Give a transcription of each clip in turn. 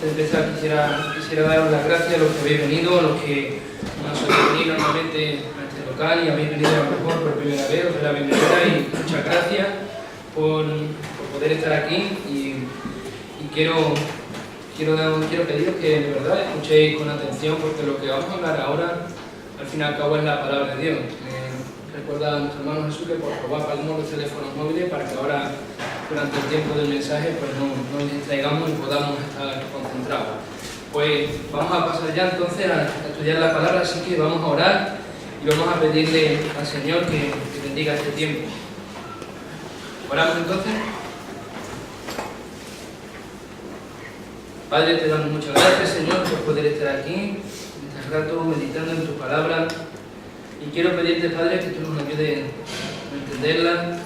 de empezar quisiera daros las gracias a los que habéis venido, a los que no sois venido normalmente a este local y habéis venido a lo mejor por primera vez, os doy la bienvenida y muchas gracias por poder estar aquí y quiero pediros que de verdad escuchéis con atención, porque lo que vamos a hablar ahora al fin y al cabo es la palabra de Dios. Recuerda a nuestro hermano Jesús que por favor apagamos los teléfonos móviles para que ahora durante el tiempo del mensaje pues no nos distraigamos y podamos estar concentrados. Pues vamos a pasar ya entonces a estudiar la palabra, así que vamos a orar y vamos a pedirle al Señor que bendiga este tiempo. ¿Oramos entonces? Padre, te damos muchas gracias, Señor, por poder estar aquí, este rato meditando en tu palabra. Y quiero pedirte, Padre, que tú nos ayudes a entenderla.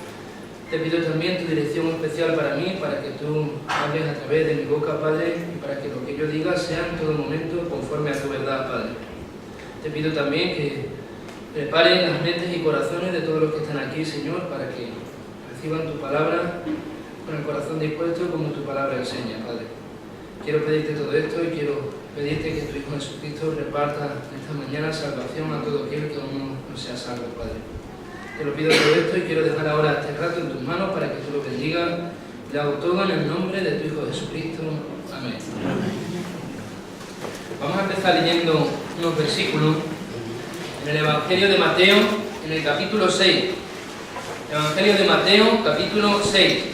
Te pido también tu dirección especial para mí, para que tú hables a través de mi boca, Padre, y para que lo que yo diga sea en todo momento conforme a tu verdad, Padre. Te pido también que preparen las mentes y corazones de todos los que están aquí, Señor, para que reciban tu palabra con el corazón dispuesto como tu palabra enseña, Padre. Quiero pedirte todo esto y quiero pedirte que tu Hijo Jesucristo reparta esta mañana salvación a todo aquel que aún no sea salvo, Padre. Te lo pido todo esto y quiero dejar ahora este rato en tus manos para que tú lo bendigas. Le hago todo en el nombre de tu Hijo Jesucristo. Amén. Vamos a empezar leyendo unos versículos en el Evangelio de Mateo, en el capítulo 6. Evangelio de Mateo, capítulo 6.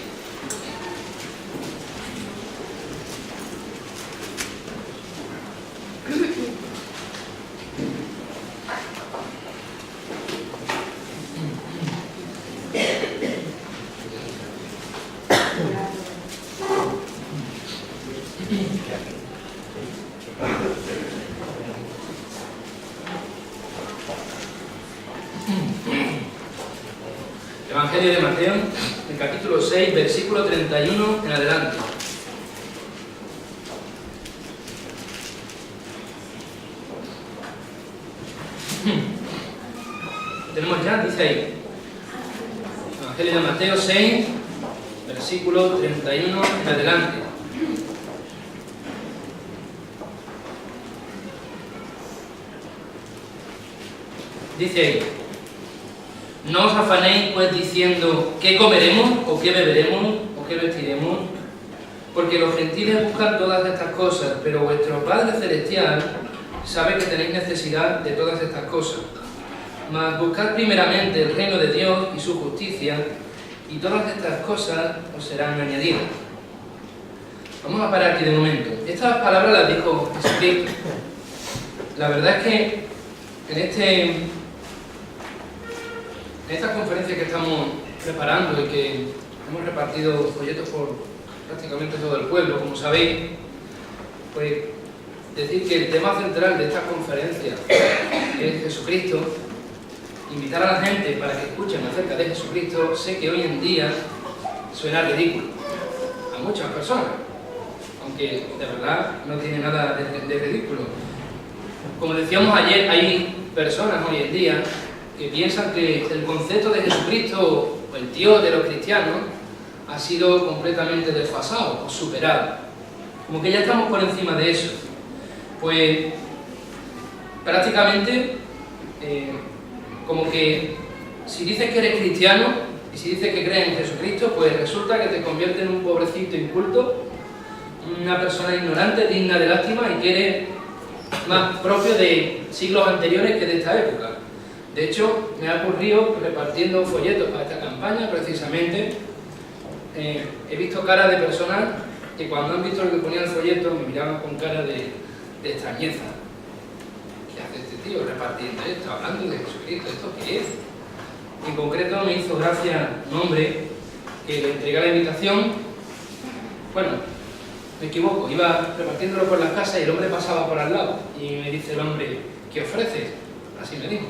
Evangelio de Mateo, el capítulo 6, versículo 31 en adelante. Tenemos ya, dice ahí. Evangelio de Mateo 6, versículo 31 en adelante. Dice ahí: no os afanéis pues diciendo qué comeremos o qué beberemos o qué vestiremos, porque los gentiles buscan todas estas cosas, pero vuestro Padre Celestial sabe que tenéis necesidad de todas estas cosas. Mas buscad primeramente el reino de Dios y su justicia, y todas estas cosas os serán añadidas. Vamos a parar aquí de momento. Estas palabras las dijo Jesucristo. La verdad es que en esta conferencia que estamos preparando y que hemos repartido folletos por prácticamente todo el pueblo, como sabéis, pues decir que el tema central de esta conferencia es Jesucristo, invitar a la gente para que escuchen acerca de Jesucristo, sé que hoy en día suena ridículo a muchas personas, aunque de verdad no tiene nada de ridículo. Como decíamos ayer, hay personas hoy en día que piensan que el concepto de Jesucristo, o el Dios de los cristianos, ha sido completamente desfasado o superado. Como que ya estamos por encima de eso. Pues prácticamente, como que si dices que eres cristiano y si dices que crees en Jesucristo, pues resulta que te convierte en un pobrecito inculto, una persona ignorante, digna de lástima y que eres más propio de siglos anteriores que de esta época. De hecho, me ha ocurrido repartiendo folletos para esta campaña, precisamente, he visto caras de personas que cuando han visto lo que ponía el folleto me miraban con cara de extrañeza. ¿Qué hace este tío repartiendo esto, hablando de Jesucristo? ¿Esto qué es? En concreto me hizo gracia un hombre que le entregué la invitación. Bueno, me equivoco, iba repartiéndolo por las casas y el hombre pasaba por al lado y me dice el hombre: ¿qué ofreces? Así me dijo.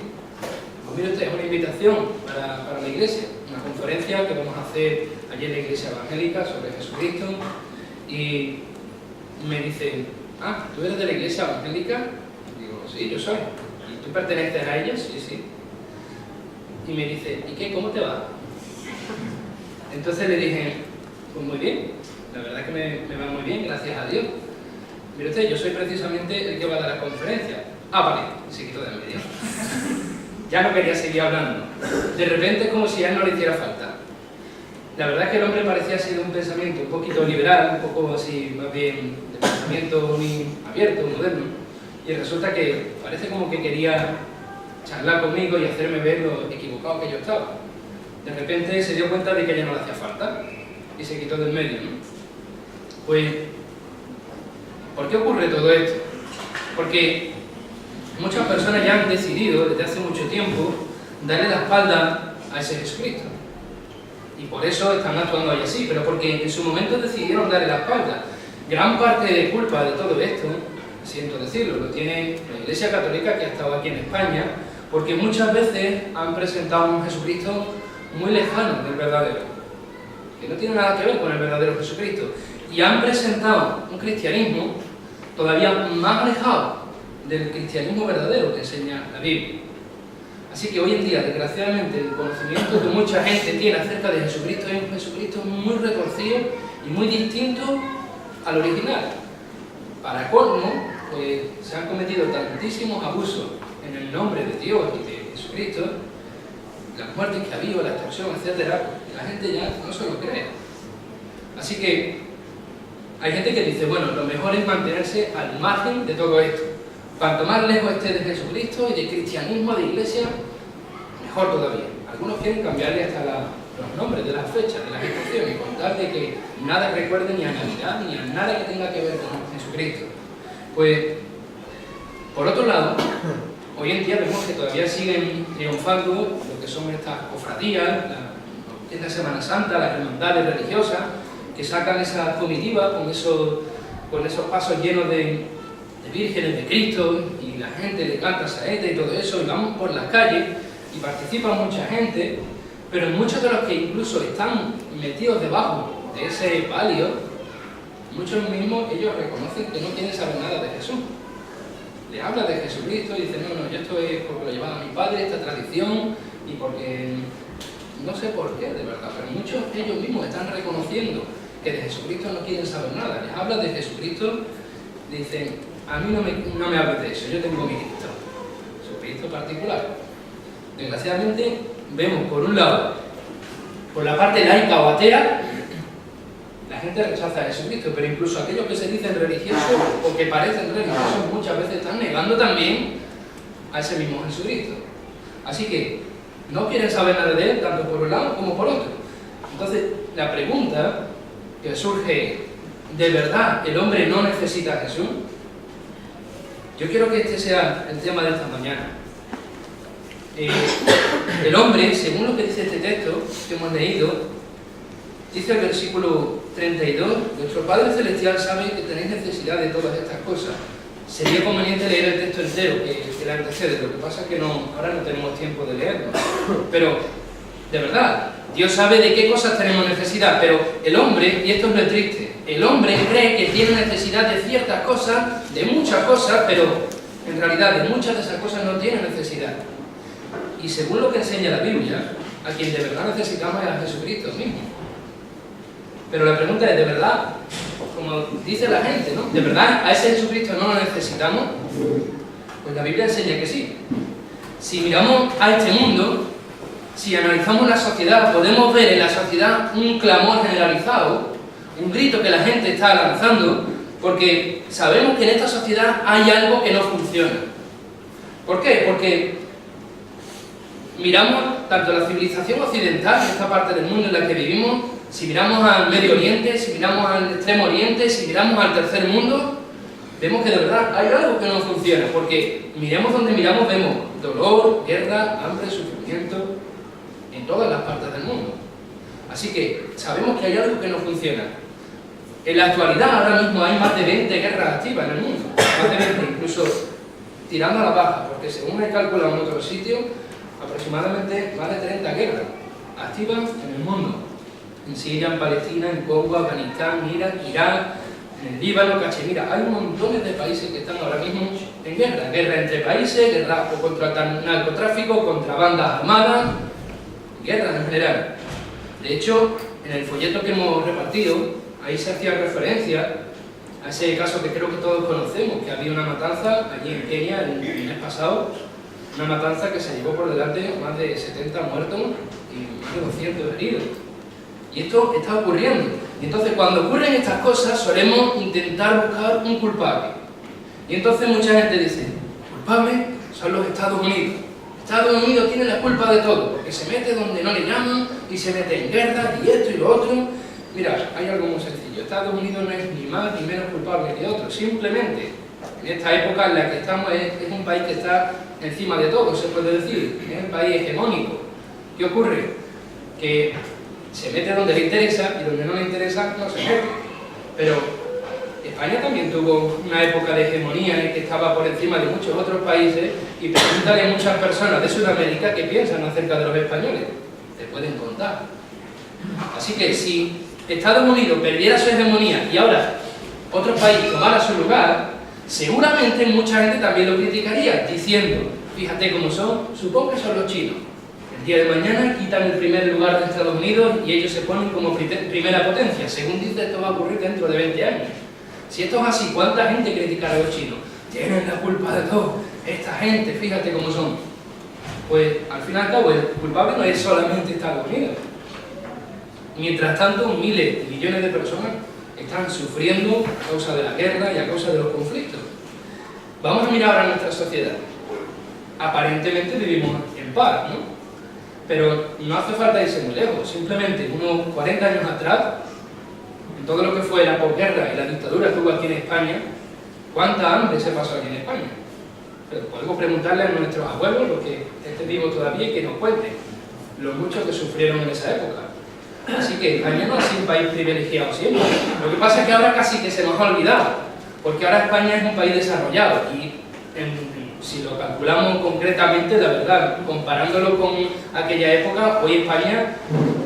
Pues mire usted, es una invitación para la iglesia, una conferencia que vamos a hacer allí en la iglesia evangélica sobre Jesucristo. Y me dice: ah, ¿tú eres de la iglesia evangélica? Digo: sí, yo soy. ¿Y tú perteneces a ella? Sí, sí. Y me dice: ¿y qué? ¿Cómo te va? Entonces le dije: pues muy bien, la verdad que me va muy bien, gracias a Dios. mire usted, yo soy precisamente el que va a dar la conferencia. Ah, vale, se quitó de en medio. Ya no quería seguir hablando. De repente es como si a él no le hiciera falta. La verdad es que el hombre parecía ser de un pensamiento un poquito liberal, un poco así, más bien de pensamiento muy abierto, moderno, y resulta que parece como que quería charlar conmigo y hacerme ver lo equivocado que yo estaba. De repente se dio cuenta de que ya no le hacía falta y se quitó del medio, ¿no? Pues, ¿por qué ocurre todo esto? Porque muchas personas ya han decidido desde hace mucho tiempo darle la espalda a ese Jesucristo. Y por eso están actuando ahí así, pero porque en su momento decidieron darle la espalda. Gran parte de culpa de todo esto, siento decirlo, lo tiene la Iglesia Católica que ha estado aquí en España, porque muchas veces han presentado un Jesucristo muy lejano del verdadero, que no tiene nada que ver con el verdadero Jesucristo, y han presentado un cristianismo todavía más alejado del cristianismo verdadero que enseña la Biblia. Así que hoy en día, desgraciadamente, el conocimiento que mucha gente tiene acerca de Jesucristo es un Jesucristo muy retorcido y muy distinto al original. Para colmo, pues se han cometido tantísimos abusos en el nombre de Dios y de Jesucristo, las muertes que ha habido, la extorsión, etc., que la gente ya no se lo cree. Así que hay gente que dice, bueno, lo mejor es mantenerse al margen de todo esto. Cuanto más lejos esté de Jesucristo y de cristianismo, de iglesia, mejor todavía. Algunos quieren cambiarle hasta los nombres de las fechas, de las estaciones, y contar de que nada recuerde ni a Navidad, ni a nada que tenga que ver con Jesucristo. Pues, por otro lado, hoy en día vemos que todavía siguen triunfando lo que son estas cofradías, la Semana Santa, las hermandades religiosas, que sacan esa comitiva con esos pasos llenos de vírgenes de Cristo, y la gente le canta saeta y todo eso, y vamos por las calles y participa mucha gente, pero muchos de los que incluso están metidos debajo de ese palio, muchos mismos ellos reconocen que no quieren saber nada de Jesús. Le habla de Jesucristo y dicen, no, yo esto es porque lo llevaba mi padre, esta tradición, y porque no sé por qué, de verdad, pero muchos ellos mismos están reconociendo que de Jesucristo no quieren saber nada. Les habla de Jesucristo, dicen, a mí no me habla de eso, yo tengo mi Cristo, su Cristo particular. Desgraciadamente, vemos por un lado, por la parte laica o atea, la gente rechaza a Jesucristo, pero incluso aquellos que se dicen religiosos o que parecen religiosos muchas veces están negando también a ese mismo Jesucristo. Así que no quieren saber nada de él, tanto por un lado como por otro. Entonces, la pregunta que surge, ¿de verdad el hombre no necesita a Jesús? Yo quiero que este sea el tema de esta mañana. El hombre, según lo que dice este texto que hemos leído, dice el versículo 32, vuestro Padre Celestial sabe que tenéis necesidad de todas estas cosas. Sería conveniente leer el texto entero que le antecede, lo que pasa es que ahora no tenemos tiempo de leerlo. Pero, de verdad, Dios sabe de qué cosas tenemos necesidad, pero el hombre, y esto es lo triste, el hombre cree que tiene necesidad de ciertas cosas, de muchas cosas, pero en realidad de muchas de esas cosas no tiene necesidad. Y según lo que enseña la Biblia, a quien de verdad necesitamos es a Jesucristo mismo. Pero la pregunta es, ¿de verdad? Como dice la gente, ¿no? ¿De verdad a ese Jesucristo no lo necesitamos? Pues la Biblia enseña que sí. Si miramos a este mundo, si analizamos la sociedad, podemos ver en la sociedad un clamor generalizado, un grito que la gente está lanzando, porque sabemos que en esta sociedad hay algo que no funciona. ¿Por qué? Porque miramos tanto la civilización occidental, en esta parte del mundo en la que vivimos, si miramos al Medio Oriente, si miramos al Extremo Oriente, si miramos al Tercer Mundo, vemos que de verdad hay algo que no funciona, porque miremos donde miramos, vemos dolor, guerra, hambre, sufrimiento, en todas las partes del mundo. Así que sabemos que hay algo que no funciona. En la actualidad, ahora mismo hay más de 20 guerras activas en el mundo, más de 20, incluso tirando a la baja, porque según he calculado en otro sitio, aproximadamente más de 30 guerras activas en el mundo. En Siria, en Palestina, en Congo, Afganistán, Irak, Irak, en el Líbano, Cachemira. Hay montones de países que están ahora mismo en guerra. Guerra entre países, guerra contra el narcotráfico, contra bandas armadas, guerras en general. De hecho, en el folleto que hemos repartido, ahí se hacía referencia a ese caso que creo que todos conocemos, que había una matanza allí en Kenia el mes pasado, una matanza que se llevó por delante más de 70 muertos y más de 200 heridos. Y esto está ocurriendo. Y entonces cuando ocurren estas cosas solemos intentar buscar un culpable. Y entonces mucha gente dice, culpable son los Estados Unidos. Estados Unidos tiene la culpa de todo, porque se mete donde no le llaman y se mete en guerra y esto y lo otro. Mira, hay algo muy sencillo. Estados Unidos no es ni más ni menos culpable que otros. Simplemente, en esta época en la que estamos, es un país que está encima de todo, se puede decir. Es un país hegemónico. ¿Qué ocurre? Que se mete donde le interesa y donde no le interesa no se mete. Pero España también tuvo una época de hegemonía en la que estaba por encima de muchos otros países, y pregúntale a muchas personas de Sudamérica qué piensan acerca de los españoles. Te pueden contar. Así que si Estados Unidos perdiera su hegemonía y ahora otro país tomara su lugar, seguramente mucha gente también lo criticaría, diciendo, fíjate cómo son, supongo que son los chinos. El día de mañana quitan el primer lugar de Estados Unidos y ellos se ponen como primera potencia. Según dice, esto va a ocurrir dentro de 20 años. Si esto es así, ¿cuánta gente criticará a los chinos? Tienen la culpa de todo. Esta gente, fíjate cómo son. Pues, al fin y al cabo, el culpable no es solamente Estados Unidos. Mientras tanto, miles y millones de personas están sufriendo a causa de la guerra y a causa de los conflictos. Vamos a mirar ahora nuestra sociedad. Aparentemente vivimos en paz, ¿no? Pero no hace falta irse muy lejos. Simplemente unos 40 años atrás, en todo lo que fue la posguerra y la dictadura que hubo aquí en España, ¿cuánta hambre se pasó aquí en España? Pero podemos preguntarle a nuestros abuelos, los que estén vivos todavía, y que nos cuenten lo mucho que sufrieron en esa época. Así que España no ha sido un país privilegiado siempre. Lo que pasa es que ahora casi que se nos ha olvidado, porque ahora España es un país desarrollado y si lo calculamos concretamente, la verdad, comparándolo con aquella época, hoy España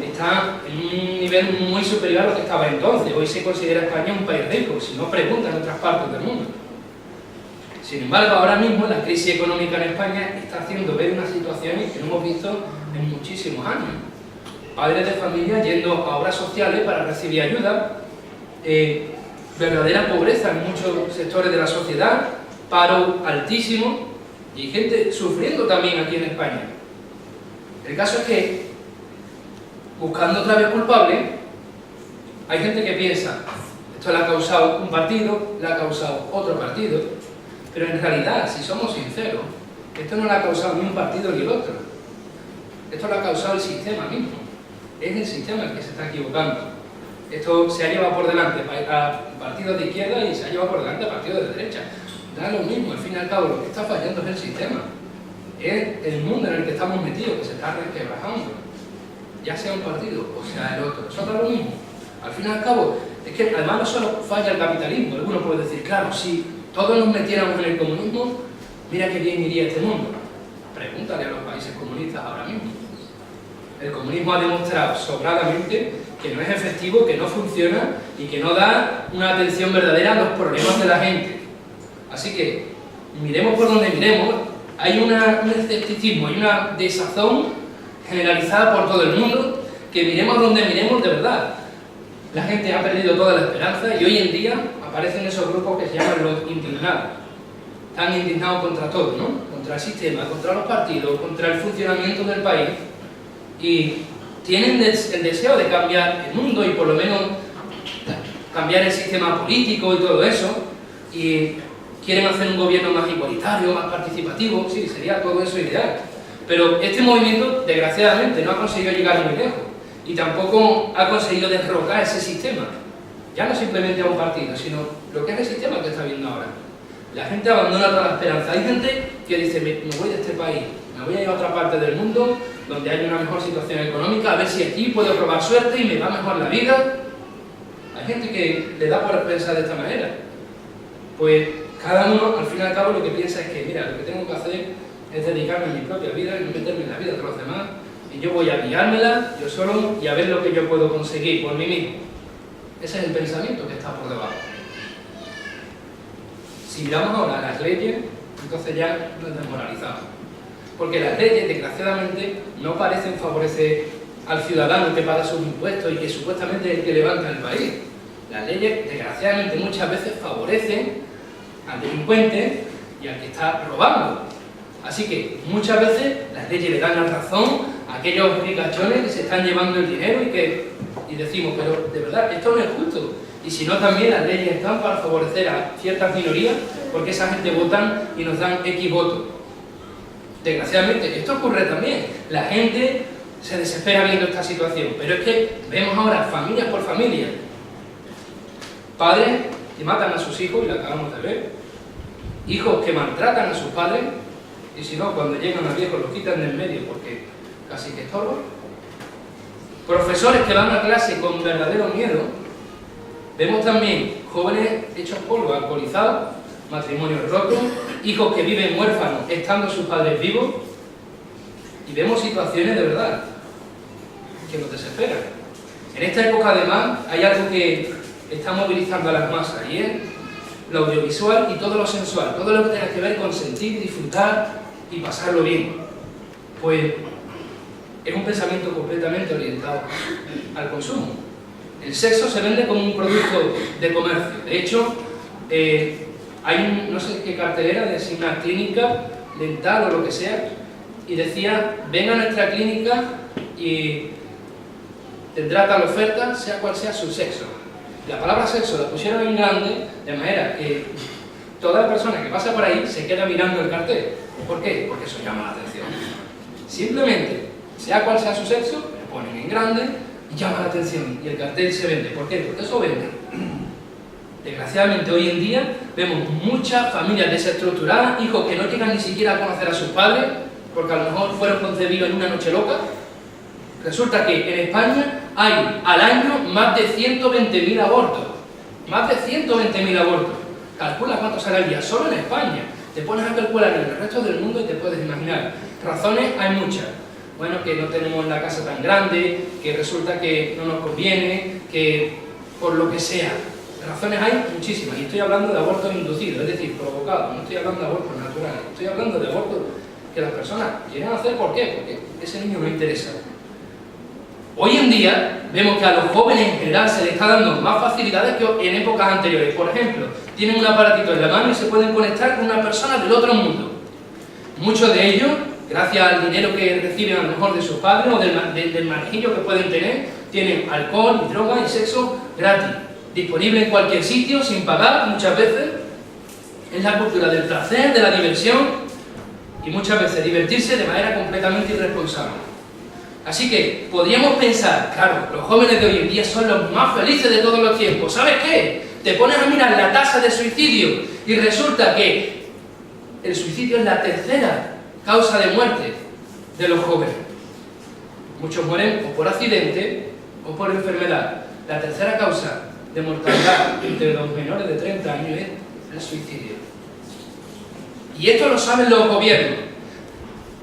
está en un nivel muy superior a lo que estaba entonces. Hoy se considera España un país rico, si no preguntan en otras partes del mundo. Sin embargo, ahora mismo la crisis económica en España está haciendo ver unas situaciones que no hemos visto en muchísimos años. Padres de familia yendo a obras sociales para recibir ayuda, verdadera pobreza en muchos sectores de la sociedad, paro altísimo y gente sufriendo también aquí en España. El caso es que, buscando otra vez culpable, hay gente que piensa, esto lo ha causado un partido, lo ha causado otro partido, pero en realidad, si somos sinceros, esto no lo ha causado ni un partido ni el otro. Esto lo ha causado el sistema mismo. Es el sistema el que se está equivocando. Esto se ha llevado por delante a partidos de izquierda y se ha llevado por delante a partidos de derecha. Da lo mismo, al fin y al cabo, lo que está fallando es el sistema. Es el mundo en el que estamos metidos, que se está resquebrajando. Ya sea un partido o sea el otro. Eso da lo mismo. Al fin y al cabo, es que además no solo falla el capitalismo. Algunos pueden decir, claro, si todos nos metiéramos en el comunismo, mira qué bien iría este mundo. Pregúntale a los países comunistas ahora mismo. El comunismo ha demostrado sobradamente que no es efectivo, que no funciona y que no da una atención verdadera a los problemas de la gente. Así que, miremos por donde miremos, hay un escepticismo, hay una desazón generalizada por todo el mundo, que miremos donde miremos de verdad. La gente ha perdido toda la esperanza y hoy en día aparecen esos grupos que se llaman los indignados. Están indignados contra todo, ¿no? Contra el sistema, contra los partidos, contra el funcionamiento del país. Y tienen el deseo de cambiar el mundo y por lo menos cambiar el sistema político y todo eso, y quieren hacer un gobierno más igualitario, más participativo. Sí, sería todo eso ideal, pero este movimiento desgraciadamente no ha conseguido llegar muy lejos y tampoco ha conseguido derrocar ese sistema, ya no simplemente a un partido, sino lo que es el sistema que está viendo ahora. La gente abandona toda la esperanza. Hay gente que dice, me voy de este país, me voy a ir a otra parte del mundo donde hay una mejor situación económica, a ver si aquí puedo probar suerte y me va mejor la vida. Hay gente que le da por pensar de esta manera. Pues cada uno, al fin y al cabo, lo que piensa es que, mira, lo que tengo que hacer es dedicarme a mi propia vida y no meterme en la vida de los demás, y yo voy a guiármela yo solo y a ver lo que yo puedo conseguir por mí mismo. Ese es el pensamiento que está por debajo. Si miramos ahora las leyes, entonces ya nos desmoralizamos. Porque las leyes, desgraciadamente, no parecen favorecer al ciudadano que paga sus impuestos y que supuestamente es el que levanta el país. Las leyes, desgraciadamente, muchas veces favorecen al delincuente y al que está robando. Así que muchas veces las leyes le dan la razón a aquellos ricachones que se están llevando el dinero y decimos, pero de verdad, esto no es justo. Y si no, también las leyes están para favorecer a ciertas minorías, porque esa gente votan y nos dan X votos. Desgraciadamente, esto ocurre también. La gente se desespera viendo esta situación, pero es que vemos ahora familias por familia, padres que matan a sus hijos, y lo acabamos de ver, hijos que maltratan a sus padres, y si no, cuando llegan a viejos los quitan del medio porque casi que estorban, profesores que van a clase con verdadero miedo, vemos también jóvenes hechos polvo, alcoholizados, matrimonios rotos, hijos que viven huérfanos estando sus padres vivos, y vemos situaciones de verdad que nos desesperan. En esta época, además, hay algo que está movilizando a las masas, y es lo audiovisual y todo lo sensual, todo lo que tenga que ver con sentir, disfrutar y pasarlo bien. Pues es un pensamiento completamente orientado al consumo. El sexo se vende como un producto de comercio. De hecho, hay no sé qué cartelera de una clínica dental o lo que sea, y decía, ven a nuestra clínica y tendrá tal oferta, sea cual sea su sexo. La palabra sexo la pusieron en grande, de manera que toda persona que pasa por ahí se queda mirando el cartel. ¿Por qué? Porque eso llama la atención. Simplemente, sea cual sea su sexo, lo ponen en grande y llama la atención, y el cartel se vende. ¿Por qué? Porque eso vende. Desgraciadamente, hoy en día vemos muchas familias desestructuradas, hijos que no llegan ni siquiera a conocer a sus padres, porque a lo mejor fueron concebidos en una noche loca. Resulta que en España hay al año más de 120.000 abortos. Más de 120.000 abortos. Calcula cuánto sale al día, solo en España. Te pones a calcular en el resto del mundo y te puedes imaginar. Razones hay muchas. Bueno, que no tenemos la casa tan grande, que resulta que no nos conviene, que por lo que sea. Razones hay muchísimas. Y estoy hablando de abortos inducidos, es decir, provocados. No estoy hablando de abortos naturales. Estoy hablando de abortos que las personas quieren hacer. ¿Por qué? Porque ese niño no interesa. Hoy en día vemos que a los jóvenes en general se les está dando más facilidades que en épocas anteriores. Por ejemplo, tienen un aparatito en la mano y se pueden conectar con una persona del otro mundo. Muchos de ellos, gracias al dinero que reciben a lo mejor de sus padres o del marjillo que pueden tener, tienen alcohol, y droga y sexo gratis, disponible en cualquier sitio, sin pagar muchas veces. Es la cultura del placer, de la diversión, y muchas veces divertirse de manera completamente irresponsable. Así que podríamos pensar, claro, los jóvenes de hoy en día son los más felices de todos los tiempos. ¿Sabes qué? Te pones a mirar la tasa de suicidio y resulta que el suicidio es la tercera causa de muerte de los jóvenes. Muchos mueren o por accidente o por enfermedad. La tercera causa de mortalidad entre los menores de 30 años es el suicidio. Y esto lo saben los gobiernos.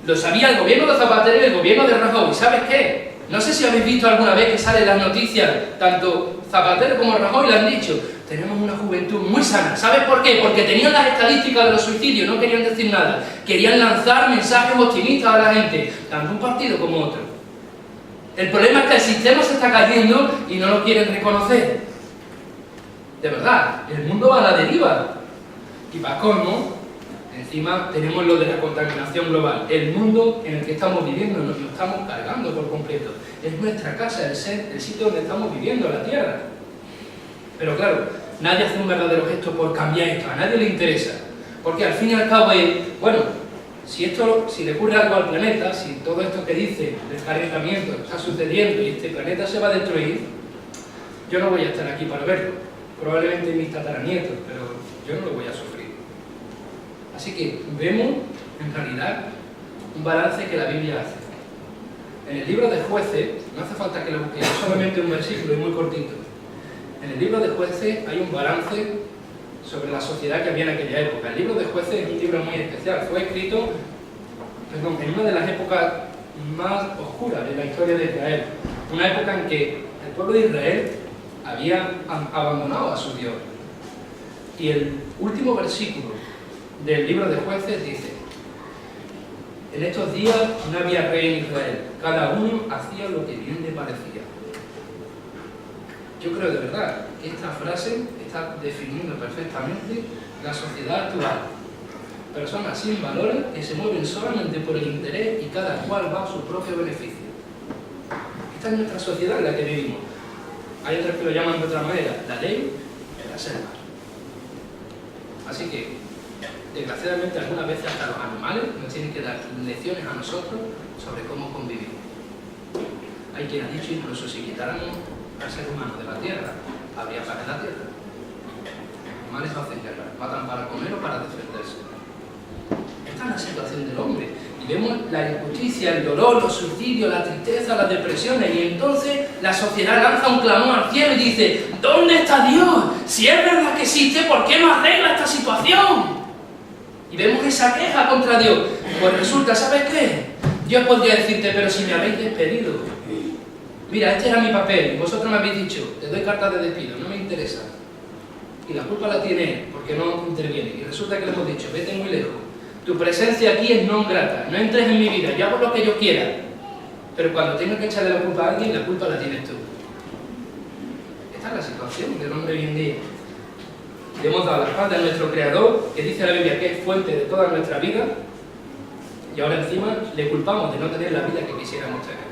Lo sabía el gobierno de Zapatero y el gobierno de Rajoy. ¿Sabes qué? No sé si habéis visto alguna vez que salen las noticias, tanto Zapatero como Rajoy lo han dicho. Tenemos una juventud muy sana. ¿Sabes por qué? Porque tenían las estadísticas de los suicidios, no querían decir nada. Querían lanzar mensajes optimistas a la gente, tanto un partido como otro. El problema es que el sistema se está cayendo y no lo quieren reconocer. De verdad, el mundo va a la deriva. Y para colmo, encima tenemos lo de la contaminación global. El mundo en el que estamos viviendo nos lo estamos cargando por completo. Es nuestra casa, el sitio donde estamos viviendo, la Tierra. Pero claro, nadie hace un verdadero gesto por cambiar esto, a nadie le interesa. Porque al fin y al cabo es, bueno, si le ocurre algo al planeta, si todo esto que dice del calentamiento está sucediendo y este planeta se va a destruir, yo no voy a estar aquí para verlo. Probablemente mis tataranietos, pero yo no lo voy a sufrir. Así que vemos, en realidad, un balance que la Biblia hace. En el libro de Jueces, no hace falta que lo busquéis, solamente un versículo y muy cortito. En el libro de Jueces hay un balance sobre la sociedad que había en aquella época. El libro de Jueces es un libro muy especial. Fue escrito en una de las épocas más oscuras de la historia de Israel. Una época en que el pueblo de Israel había abandonado a su Dios. Y el último versículo del libro de Jueces dice: en estos días no había rey en Israel, cada uno hacía lo que bien le parecía. Yo creo de verdad esta frase está definiendo perfectamente la sociedad actual. Personas sin valores que se mueven solamente por el interés y cada cual va a su propio beneficio. Esta es nuestra sociedad en la que vivimos. Hay otros que lo llaman de otra manera, la ley de la selva. Así que, desgraciadamente, algunas veces hasta los animales nos tienen que dar lecciones a nosotros sobre cómo convivir. Hay quien ha dicho incluso si quitáramos al ser humano de la tierra, habría paz en la tierra. Los animales no hacen guerra, matan para comer o para defenderse. Esta es la situación del hombre. Y vemos la injusticia, el dolor, los suicidios, la tristeza, las depresiones. Y entonces la sociedad lanza un clamor al cielo y dice: ¿dónde está Dios? Si es verdad que existe, ¿por qué no arregla esta situación? Y vemos esa queja contra Dios. Pues resulta, ¿sabes qué? Dios podría decirte: pero si me habéis despedido. Mira, este era mi papel, y vosotros me habéis dicho: te doy carta de despido, no me interesa. Y la culpa la tiene él, porque no interviene. Y resulta que le hemos dicho: vete muy lejos. Tu presencia aquí es non grata, no entres en mi vida, yo hago lo que yo quiera. Pero cuando tengo que echarle la culpa a alguien, la culpa la tienes tú. Esta es la situación del hombre hoy en día. Le hemos dado la espalda a nuestro Creador, que dice la Biblia que es fuente de toda nuestra vida, y ahora encima le culpamos de no tener la vida que quisiéramos tener.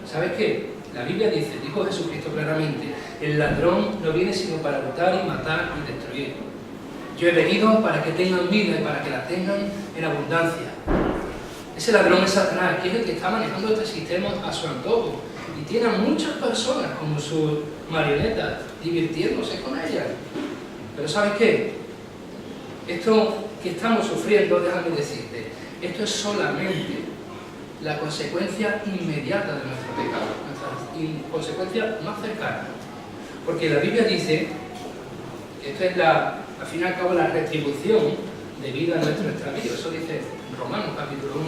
¿Sabes qué? La Biblia dice, dijo Jesucristo claramente: el ladrón no viene sino para hurtar y matar y destruir. Yo he venido para que tengan vida y para que la tengan en abundancia. Ese ladrón es Satanás, que es el que está manejando este sistema a su antojo. Y tiene a muchas personas como sus marionetas, divirtiéndose con ellas. Pero ¿sabes qué? Esto que estamos sufriendo, déjame decirte, esto es solamente la consecuencia inmediata de nuestro pecado, nuestra consecuencia más cercana. Porque la Biblia dice que esto es al fin y al cabo la retribución debida a nuestra vida. Eso dice Romanos capítulo 1.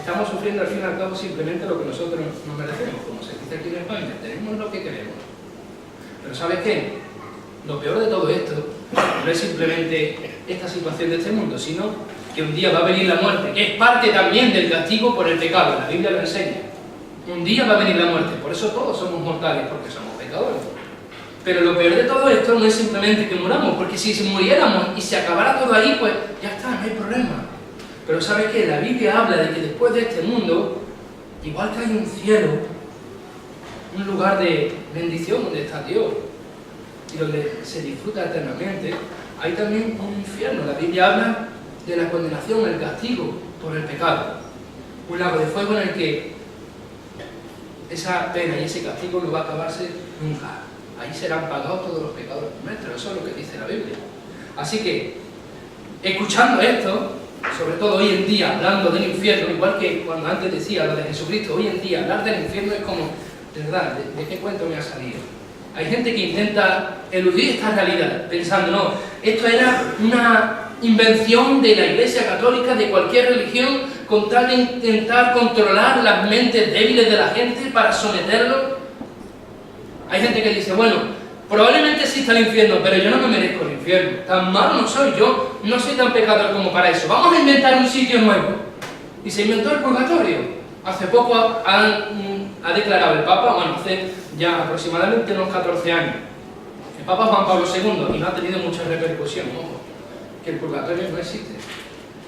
Estamos sufriendo al fin y al cabo simplemente lo que nosotros nos merecemos, como se dice aquí en España: tenemos lo que queremos. Pero ¿sabes qué? Lo peor de todo esto no es simplemente esta situación de este mundo, sino que un día va a venir la muerte, que es parte también del castigo por el pecado. La Biblia lo enseña. Un día va a venir la muerte, por eso todos somos mortales, porque somos pecadores. Pero lo peor de todo esto no es simplemente que muramos, porque si muriéramos y se acabara todo ahí, pues ya está, no hay problema. Pero ¿sabes qué? La Biblia habla de que después de este mundo, igual que hay un cielo, un lugar de bendición donde está Dios y donde se disfruta eternamente, hay también un infierno. La Biblia habla de la condenación, el castigo por el pecado. Un lago de fuego en el que esa pena y ese castigo no va a acabarse nunca. Ahí serán pagados todos los pecados nuestros. Eso es lo que dice la Biblia. Así que, escuchando esto, sobre todo hoy en día, hablando del infierno, igual que cuando antes decía lo de Jesucristo, hoy en día hablar del infierno es como, de verdad, ¿de qué cuento me ha salido? Hay gente que intenta eludir esta realidad, pensando: no, esto era una invención de la Iglesia Católica, de cualquier religión, con tal de intentar controlar las mentes débiles de la gente para someterlos. Hay gente que dice: bueno, probablemente exista el infierno, pero yo no me merezco el infierno. Tan malo no soy yo, no soy tan pecador como para eso. Vamos a inventar un sitio nuevo. Y se inventó el purgatorio. Hace poco ha declarado el Papa, bueno, hace ya aproximadamente unos 14 años, el Papa Juan Pablo II, y no ha tenido mucha repercusión, ojo, que el purgatorio no existe.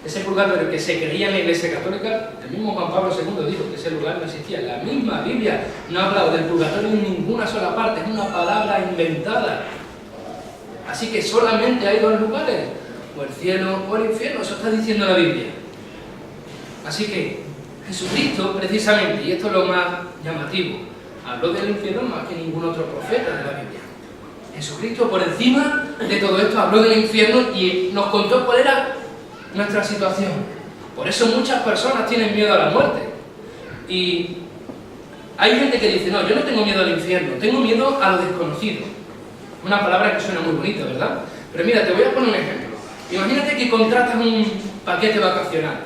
Ese purgatorio que se creía en la Iglesia Católica, el mismo Juan Pablo II dijo que ese lugar no existía. La misma Biblia no ha hablado del purgatorio en ninguna sola parte, es una palabra inventada. Así que solamente hay dos lugares, o el cielo o el infierno, eso está diciendo la Biblia. Así que Jesucristo, precisamente, y esto es lo más llamativo, habló del infierno más que ningún otro profeta de la Biblia. Jesucristo, por encima de todo esto, habló del infierno y nos contó cuál era nuestra situación. Por eso muchas personas tienen miedo a la muerte. Y hay gente que dice: no, yo no tengo miedo al infierno, tengo miedo a lo desconocido. Una palabra que suena muy bonita, ¿verdad? Pero mira, te voy a poner un ejemplo. Imagínate que contratas un paquete vacacional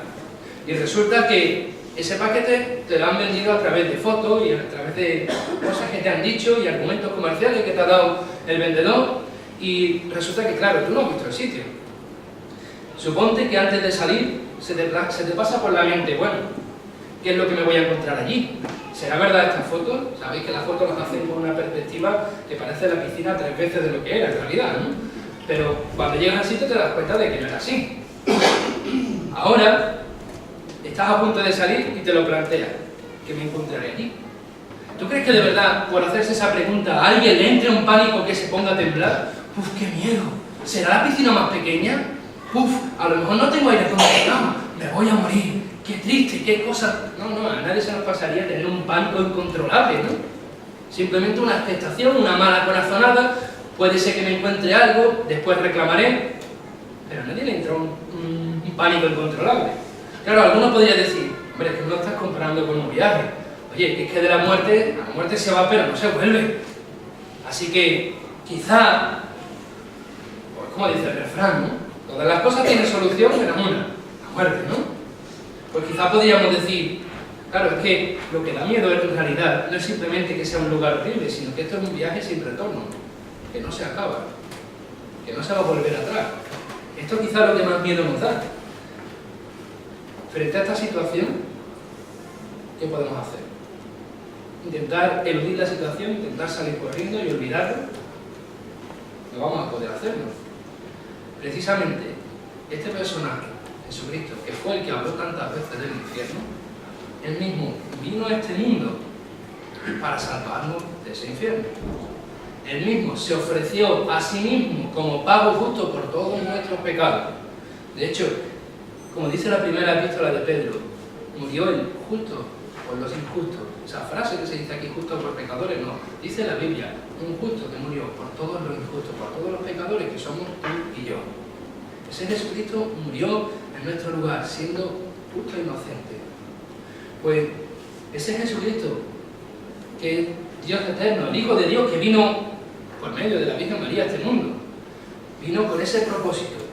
y resulta que ese paquete te lo han vendido a través de fotos y a través de cosas que te han dicho y argumentos comerciales que te ha dado el vendedor, y resulta que, claro, tú no has visto el sitio. Suponte que antes de salir se te pasa por la mente: bueno, ¿qué es lo que me voy a encontrar allí? ¿Será verdad esta foto? Sabéis que las fotos las hacen con una perspectiva que parece la piscina 3 veces de lo que era en realidad, ¿no? Pero cuando llegas al sitio te das cuenta de que no era así. Ahora estás a punto de salir y te lo planteas. ¿Qué me encontraré allí? ¿Tú crees que de verdad, por hacerse esa pregunta, a alguien le entre un pánico que se ponga a temblar? ¡Uf, qué miedo! ¿Será la piscina más pequeña? ¡Uf, a lo mejor no tengo aire acondicionado! ¡Me voy a morir! ¡Qué triste! ¡Qué cosa! No, a nadie se nos pasaría tener un pánico incontrolable, ¿no? Simplemente una expectación, una mala corazonada. Puede ser que me encuentre algo, después reclamaré, pero a nadie le entra un pánico incontrolable. Claro, algunos podrían decir, hombre, es que no lo estás comparando con un viaje. Oye, es que de la muerte se va, pero no se vuelve. Así que, quizá, pues como dice el refrán, ¿no? Todas las cosas tienen solución, menos una, la muerte, ¿no? Pues quizá podríamos decir, claro, es que lo que da miedo en realidad no es simplemente que sea un lugar horrible, sino que esto es un viaje sin retorno, que no se acaba, que no se va a volver atrás. Esto quizá es lo que más miedo nos da. Frente a esta situación, ¿qué podemos hacer? Intentar eludir la situación, intentar salir corriendo y olvidarlo. No vamos a poder hacerlo. Precisamente, este personaje, Jesucristo, que fue el que habló tantas veces del infierno, él mismo vino a este mundo para salvarnos de ese infierno. Él mismo se ofreció a sí mismo como pago justo por todos nuestros pecados. De hecho, como dice la primera epístola de Pedro, murió el justo por los injustos. Esa frase que se dice aquí, justo por pecadores, no. Dice la Biblia, un justo que murió por todos los injustos, por todos los pecadores que somos tú y yo. Ese Jesucristo murió en nuestro lugar, siendo justo e inocente. Pues ese Jesucristo, que es Dios eterno, el Hijo de Dios, que vino por medio de la Virgen María a este mundo, vino con ese propósito.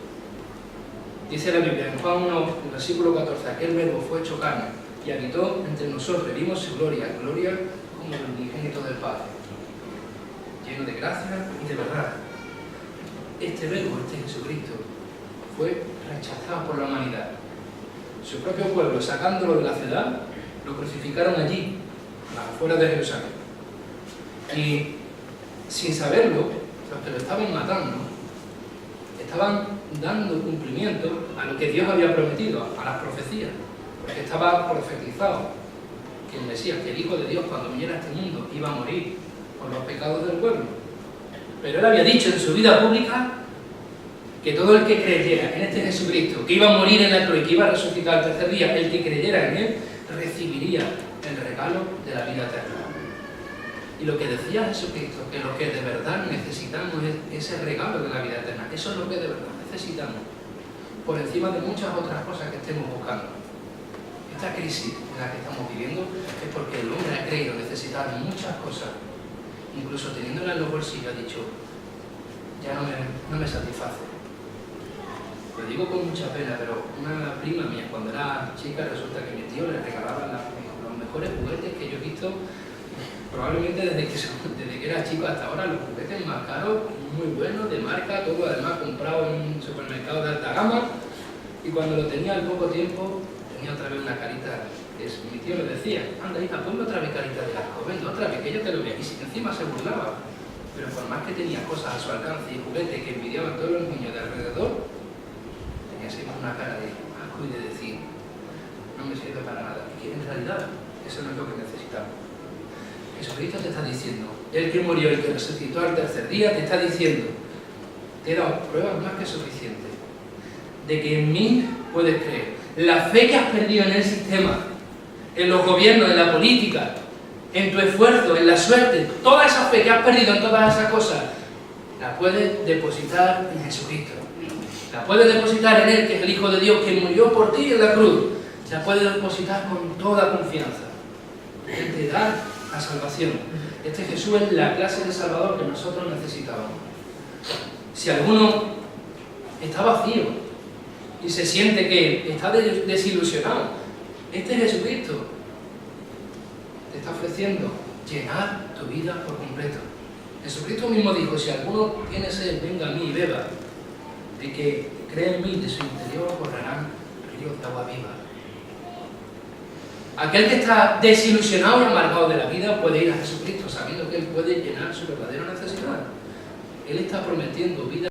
Dice la Biblia en Juan 1, versículo 14, aquel verbo fue hecho carne y habitó entre nosotros, vimos su gloria como el unigénito del Padre, lleno de gracia y de verdad. Este verbo, este Jesucristo, fue rechazado por la humanidad. Su propio pueblo, sacándolo de la ciudad, lo crucificaron allí, afuera de Jerusalén. Y sin saberlo, los que lo estaban matando, estaban dando cumplimiento a lo que Dios había prometido, a las profecías, porque estaba profetizado que el Mesías, que el Hijo de Dios, cuando viniera a este mundo, iba a morir por los pecados del pueblo. Pero él había dicho en su vida pública que todo el que creyera en este Jesucristo, que iba a morir en la cruz y que iba a resucitar al tercer día, el que creyera en él, recibiría el regalo de la vida eterna. Y lo que decía Jesucristo, que lo que de verdad necesitamos es ese regalo de la vida eterna. Eso es lo que de verdad necesitamos, por encima de muchas otras cosas que estemos buscando. Esta crisis en la que estamos viviendo es porque el hombre ha creído necesitar muchas cosas, incluso teniéndolas en los bolsillos, ha dicho, ya no me satisface. Lo digo con mucha pena, pero una prima mía, cuando era chica, resulta que mi tío le regalaba los mejores juguetes que yo he visto, probablemente desde que era chico hasta ahora, los juguetes más caros, muy buenos, de marca, todo además comprado en un supermercado de alta gama, y cuando lo tenía al poco tiempo, tenía otra vez una carita, que mi tío le decía, anda hija, ponme otra vez carita de asco, venga otra vez, que yo te lo vea, y si encima se burlaba, pero por más que tenía cosas a su alcance y juguetes que envidiaban todos los niños de alrededor, tenía siempre una cara de asco y de decir, no me sirve para nada, y que en realidad eso no es lo que necesitamos. Jesucristo te está diciendo, el que murió, el que resucitó al tercer día, te está diciendo, te he dado pruebas más que suficientes de que en mí puedes creer. La fe que has perdido en el sistema, en los gobiernos, en la política, en tu esfuerzo, en la suerte, toda esa fe que has perdido en todas esas cosas, la puedes depositar en Jesucristo. La puedes depositar en Él, que es el Hijo de Dios, que murió por ti en la cruz. La puedes depositar con toda confianza. Él te da la salvación. Este Jesús es la clase de Salvador que nosotros necesitábamos. Si alguno está vacío y se siente que está desilusionado, este Jesucristo te está ofreciendo llenar tu vida por completo. Jesucristo mismo dijo, si alguno tiene sed, venga a mí y beba. De que cree en mí, de su interior correrán ríos de agua viva. Aquel que está desilusionado y amargado de la vida puede ir a Jesucristo sabiendo que Él puede llenar su verdadera necesidad. Él está prometiendo vida.